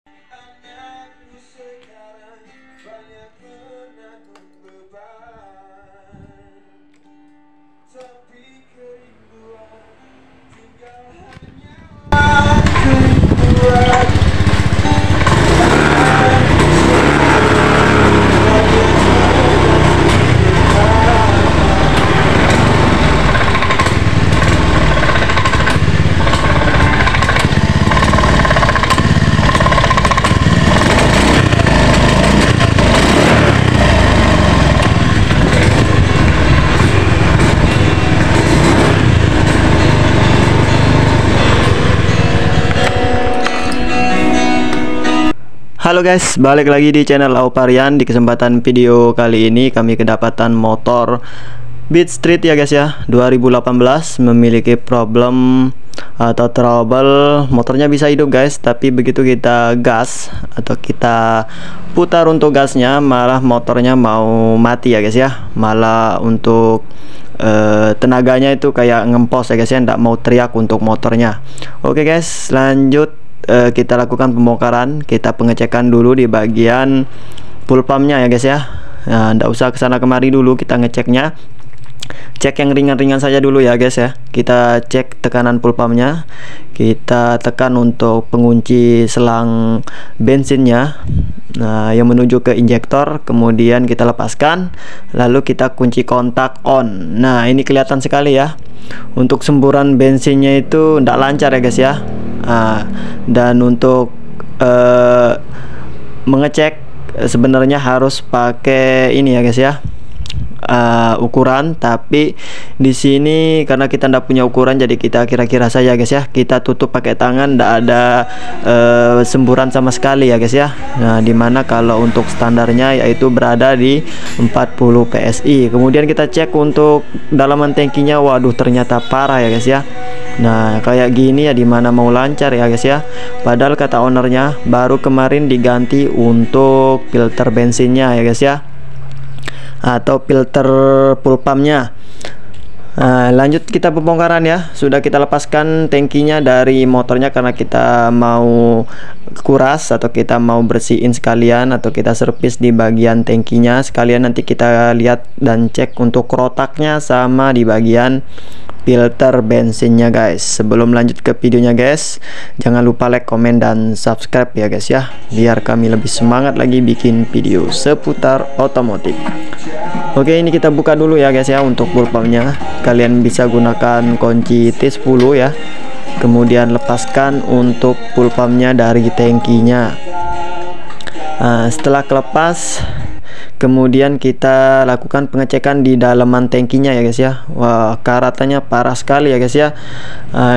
Anakku sekarang banyak menanggung beban, tapi kerinduan tinggal hanya kerinduan. Halo guys, balik lagi di channel Auparian. Di kesempatan video kali ini kami kedapatan motor Beat Street ya guys ya, 2018, memiliki problem atau trouble. Motornya bisa hidup guys, tapi begitu kita gas atau kita putar untuk gasnya, malah motornya mau mati ya guys ya. Malah untuk tenaganya itu kayak ngempos ya guys ya, nggak mau teriak untuk motornya. Oke guys, lanjut. Kita lakukan pembongkaran, kita pengecekan dulu di bagian full pumpnya ya guys ya. Nah, nggak usah kesana kemari dulu, kita ngeceknya. Cek yang ringan-ringan saja dulu ya guys ya. Kita cek tekanan full pumpnya, kita tekan untuk pengunci selang bensinnya, nah yang menuju ke injektor, kemudian kita lepaskan, lalu kita kunci kontak on. Nah ini kelihatan sekali ya, untuk semburan bensinnya itu tidak lancar ya guys ya. Dan untuk mengecek sebenarnya harus pakai ini ya guys ya, ukuran, tapi di sini karena kita tidak punya ukuran, jadi kita kira-kira saja guys ya. Kita tutup pakai tangan, tidak ada semburan sama sekali ya guys ya. Nah dimana kalau untuk standarnya yaitu berada di 40 PSI. Kemudian kita cek untuk dalaman tangkinya, waduh ternyata parah ya guys ya. Nah kayak gini ya, dimana mau lancar ya guys ya. Padahal kata ownernya baru kemarin diganti untuk filter bensinnya ya guys ya, atau filter full pumpnya. Lanjut kita pembongkaran ya. Sudah kita lepaskan tangkinya dari motornya karena kita mau kuras atau kita mau bersihin sekalian, atau kita servis di bagian tangkinya sekalian. Nanti kita lihat dan cek untuk rotaknya sama di bagian filter bensinnya guys. Sebelum lanjut ke videonya guys, jangan lupa like, komen, dan subscribe ya guys ya, biar kami lebih semangat lagi bikin video seputar otomotif. Oke, ini kita buka dulu ya guys ya untuk full pumpnya. Kalian bisa gunakan kunci T10 ya. Kemudian lepaskan untuk full pumpnya dari tangkinya. Setelah kelepas, kemudian kita lakukan pengecekan di dalaman tangkinya ya guys ya. Wah, karatannya parah sekali ya guys ya.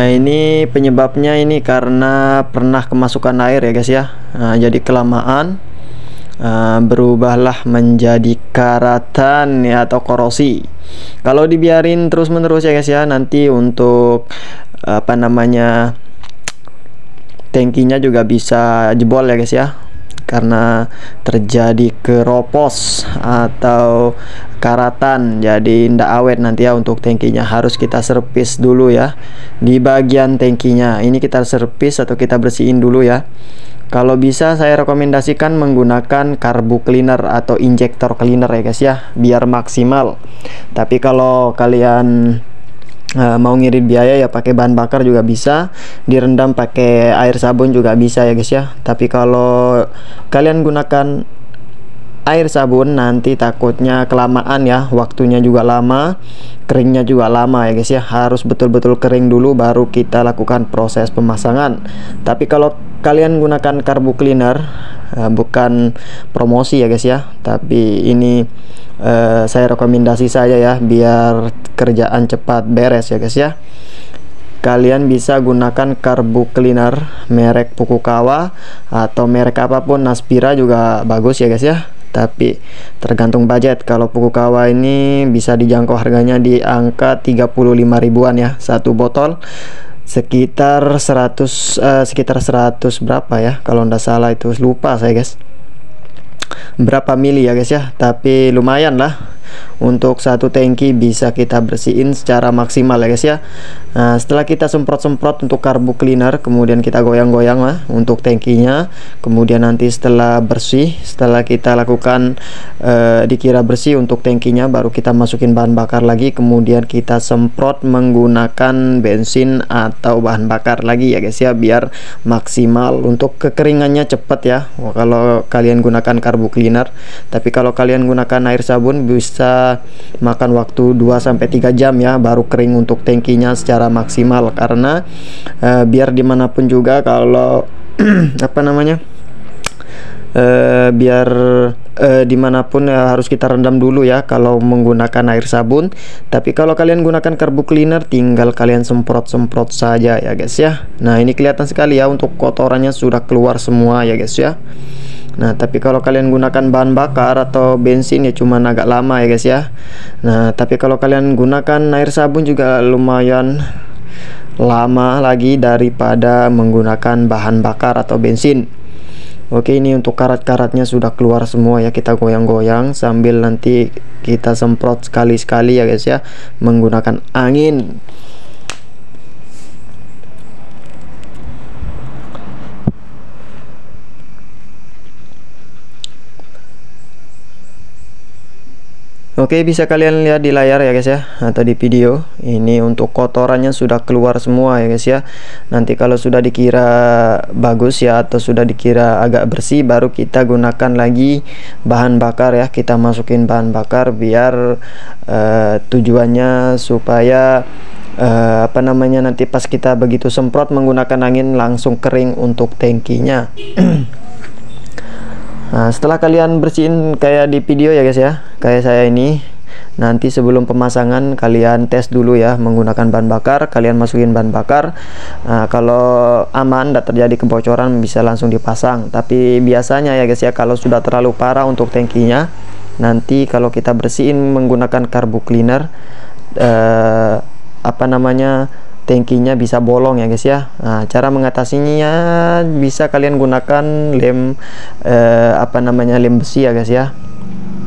Ini penyebabnya ini karena pernah kemasukan air ya guys ya. Jadi kelamaan berubahlah menjadi karatan ya, atau korosi. Kalau dibiarin terus menerus ya guys ya, nanti untuk apa namanya, tangkinya juga bisa jebol ya guys ya, karena terjadi keropos atau karatan, jadi ndak awet nanti ya. Untuk tangkinya harus kita servis dulu ya, di bagian tangkinya ini kita servis atau kita bersihin dulu ya. Kalau bisa saya rekomendasikan menggunakan carbu cleaner atau injector cleaner ya guys ya, biar maksimal. Tapi kalau kalian mau ngirit biaya ya pakai bahan bakar juga bisa, direndam pakai air sabun juga bisa ya guys ya. Tapi kalau kalian gunakan air sabun nanti takutnya kelamaan ya, waktunya juga lama, keringnya juga lama ya guys ya. Harus betul-betul kering dulu baru kita lakukan proses pemasangan. Tapi kalau kalian gunakan carbu cleaner, bukan promosi ya guys ya, tapi ini saya rekomendasi saya ya, biar kerjaan cepat beres ya guys ya. Kalian bisa gunakan carbu cleaner merek Fukukawa atau merek apapun, Naspira juga bagus ya guys ya. Tapi tergantung budget. Kalau Fukukawa ini bisa dijangkau harganya di angka 35 ribuan ya, satu botol sekitar 100 berapa ya, kalau ndak salah itu, lupa saya guys berapa mili ya guys ya, tapi lumayan lah. untuk satu tangki bisa kita bersihin secara maksimal ya guys ya. Nah, setelah kita semprot-semprot untuk carbo cleaner, kemudian kita goyang-goyang lah untuk tangkinya. Kemudian nanti setelah bersih, setelah kita lakukan dikira bersih untuk tangkinya, baru kita masukin bahan bakar lagi, kemudian kita semprot menggunakan bensin atau bahan bakar lagi ya guys ya, biar maksimal. Untuk kekeringannya cepat ya kalau kalian gunakan carbo cleaner. Tapi kalau kalian gunakan air sabun bisa makan waktu 2-3 jam ya baru kering untuk tangkinya secara maksimal, karena biar dimanapun juga kalau apa namanya biar dimanapun harus kita rendam dulu ya kalau menggunakan air sabun. Tapi kalau kalian gunakan carbo cleaner tinggal kalian semprot-semprot saja ya guys ya. Nah, ini kelihatan sekali ya untuk kotorannya sudah keluar semua ya guys ya. Nah, tapi kalau kalian gunakan bahan bakar atau bensin ya cuman agak lama ya guys ya. Nah, tapi kalau kalian gunakan air sabun juga lumayan lama lagi daripada menggunakan bahan bakar atau bensin. Oke, ini untuk karat-karatnya sudah keluar semua ya, kita goyang-goyang sambil nanti kita semprot sekali-sekali ya guys ya menggunakan angin. Oke, bisa kalian lihat di layar ya guys ya, atau di video. Ini untuk kotorannya sudah keluar semua ya guys ya. Nanti kalau sudah dikira bagus ya, atau sudah dikira agak bersih, baru kita gunakan lagi bahan bakar ya. Kita masukin bahan bakar biar tujuannya supaya apa namanya, nanti pas kita begitu semprot menggunakan angin langsung kering untuk tangkinya. Nah, setelah kalian bersihin kayak di video ya guys ya, kayak saya ini, nanti sebelum pemasangan kalian tes dulu ya menggunakan bahan bakar. Kalian masukin bahan bakar, nah, kalau aman tidak terjadi kebocoran bisa langsung dipasang. Tapi biasanya ya guys ya, kalau sudah terlalu parah untuk tangkinya, nanti kalau kita bersihin menggunakan carbo cleaner, apa namanya, tangkinya bisa bolong ya guys ya. Nah, cara mengatasinya bisa kalian gunakan lem apa namanya, lem besi ya guys ya.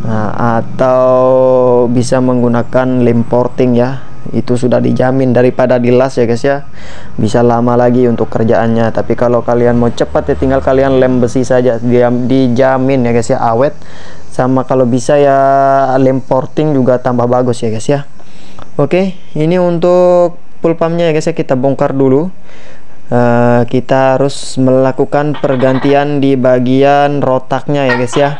Nah, atau bisa menggunakan lem porting ya, itu sudah dijamin daripada dilas ya guys ya, bisa lama lagi untuk kerjaannya. Tapi kalau kalian mau cepat ya tinggal kalian lem besi saja, dia dijamin ya guys ya awet. Sama kalau bisa ya lem porting juga tambah bagus ya guys ya. Oke, ini untuk full pumpnya ya guys ya, kita bongkar dulu. Kita harus melakukan pergantian di bagian rotaknya ya guys ya,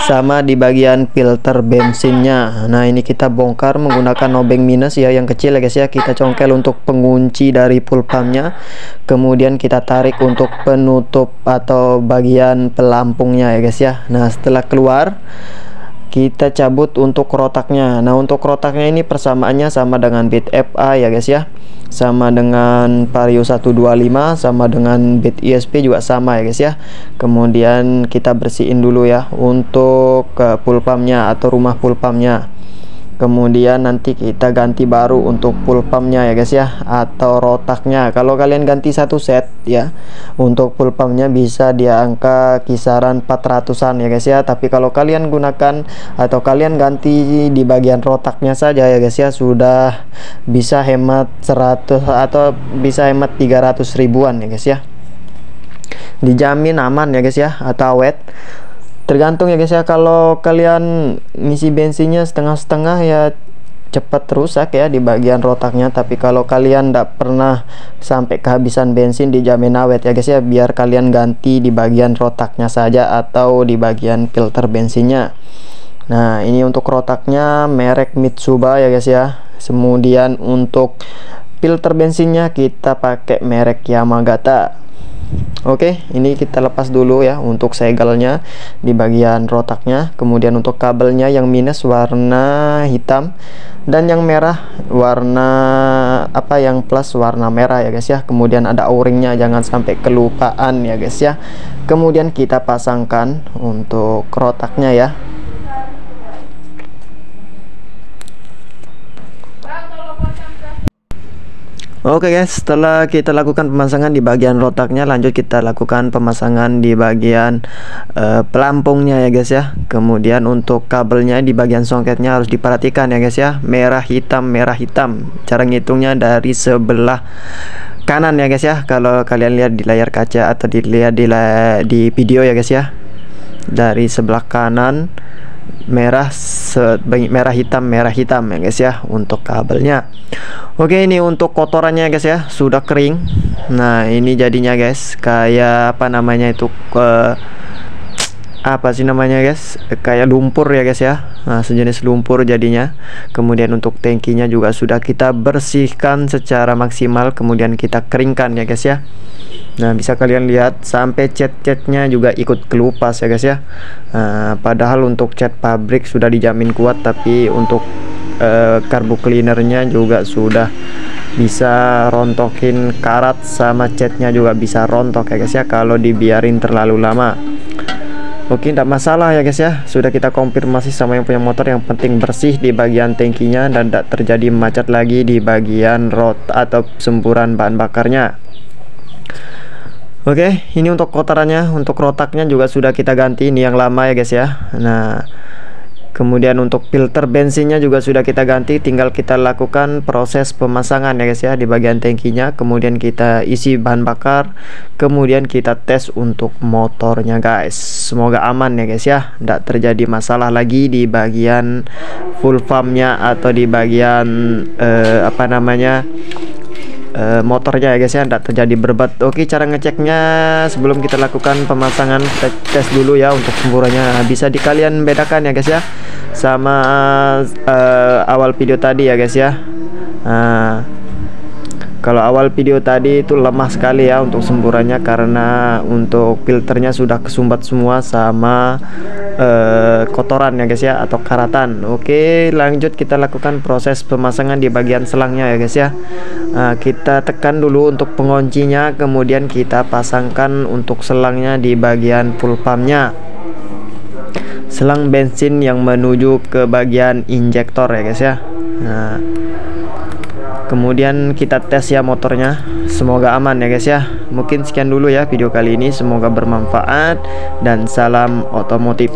sama di bagian filter bensinnya. Nah, ini kita bongkar menggunakan obeng minus ya, yang kecil ya guys ya. Kita congkel untuk pengunci dari full pumpnya, kemudian kita tarik untuk penutup atau bagian pelampungnya ya guys ya. Nah, setelah keluar kita cabut untuk rotaknya. Nah, untuk rotaknya ini persamaannya sama dengan bit FA ya guys ya, sama dengan Vario 125, sama dengan bit ISP juga sama ya guys ya. Kemudian kita bersihin dulu ya untuk full pumpnya atau rumah full pumpnya. Kemudian nanti kita ganti baru untuk full pumpnya ya guys ya, atau rotaknya. Kalau kalian ganti satu set ya, untuk full pumpnya bisa di angka kisaran 400-an ya guys ya. Tapi kalau kalian gunakan atau kalian ganti di bagian rotaknya saja ya guys ya, sudah bisa hemat 100 atau bisa hemat 300 ribuan ya guys ya. Dijamin aman ya guys ya, atau awet. Tergantung ya guys ya, kalau kalian ngisi bensinnya setengah-setengah ya cepat rusak ya di bagian rotaknya. Tapi kalau kalian tidak pernah sampai kehabisan bensin, dijamin awet ya guys ya. Biar kalian ganti di bagian rotaknya saja atau di bagian filter bensinnya. Nah, ini untuk rotaknya merek Mitsuba ya guys ya. Kemudian untuk filter bensinnya kita pakai merek Yamagata. Oke, ini kita lepas dulu ya untuk segelnya di bagian rotaknya. Kemudian untuk kabelnya yang minus warna hitam dan yang merah warna apa, yang plus warna merah ya guys ya. Kemudian ada o-ringnya, jangan sampai kelupaan ya guys ya. Kemudian kita pasangkan untuk rotaknya ya. Oke guys, setelah kita lakukan pemasangan di bagian rotaknya, lanjut kita lakukan pemasangan di bagian pelampungnya ya guys ya. Kemudian untuk kabelnya di bagian songketnya harus diperhatikan ya guys ya, merah hitam merah hitam. Cara ngitungnya dari sebelah kanan ya guys ya, kalau kalian lihat di layar kaca atau dilihat di video ya guys ya, dari sebelah kanan merah hitam ya guys ya untuk kabelnya. Oke, ini untuk kotorannya guys ya, sudah kering. Nah ini jadinya guys kayak apa namanya itu, apa sih namanya guys, kayak lumpur ya guys ya. Nah sejenis lumpur jadinya. Kemudian untuk tangkinya juga sudah kita bersihkan secara maksimal, kemudian kita keringkan ya guys ya. Nah bisa kalian lihat sampai cat-catnya juga ikut kelupas ya guys ya. Padahal untuk cat pabrik sudah dijamin kuat, tapi untuk carbo cleanernya juga sudah bisa rontokin karat, sama catnya juga bisa rontok ya guys ya kalau dibiarin terlalu lama. Oke, tidak masalah ya guys ya, sudah kita konfirmasi sama yang punya motor. Yang penting bersih di bagian tangkinya dan tidak terjadi macet lagi di bagian rot atau semburan bahan bakarnya. Oke, ini untuk kotorannya. Untuk rotaknya juga sudah kita ganti, ini yang lama ya guys ya. Nah kemudian untuk filter bensinnya juga sudah kita ganti, tinggal kita lakukan proses pemasangan ya guys ya di bagian tangkinya. Kemudian kita isi bahan bakar, kemudian kita tes untuk motornya guys. Semoga aman ya guys ya, tidak terjadi masalah lagi di bagian full pumpnya atau di bagian apa namanya, motornya ya guys ya, tidak terjadi berbat. Oke, cara ngeceknya sebelum kita lakukan pemasangan, kita tes dulu ya untuk semburannya. Bisa kalian bedakan ya guys ya sama awal video tadi ya guys ya. Kalau awal video tadi itu lemah sekali ya untuk semburannya, karena untuk filternya sudah kesumbat semua sama kotoran ya guys ya, atau karatan. Oke, lanjut kita lakukan proses pemasangan di bagian selangnya ya guys ya. Kita tekan dulu untuk penguncinya, kemudian kita pasangkan untuk selangnya di bagian full pumpnya, selang bensin yang menuju ke bagian injektor ya guys ya. Nah kemudian kita tes ya motornya, semoga aman ya guys ya. Mungkin sekian dulu ya video kali ini, semoga bermanfaat dan salam otomotif.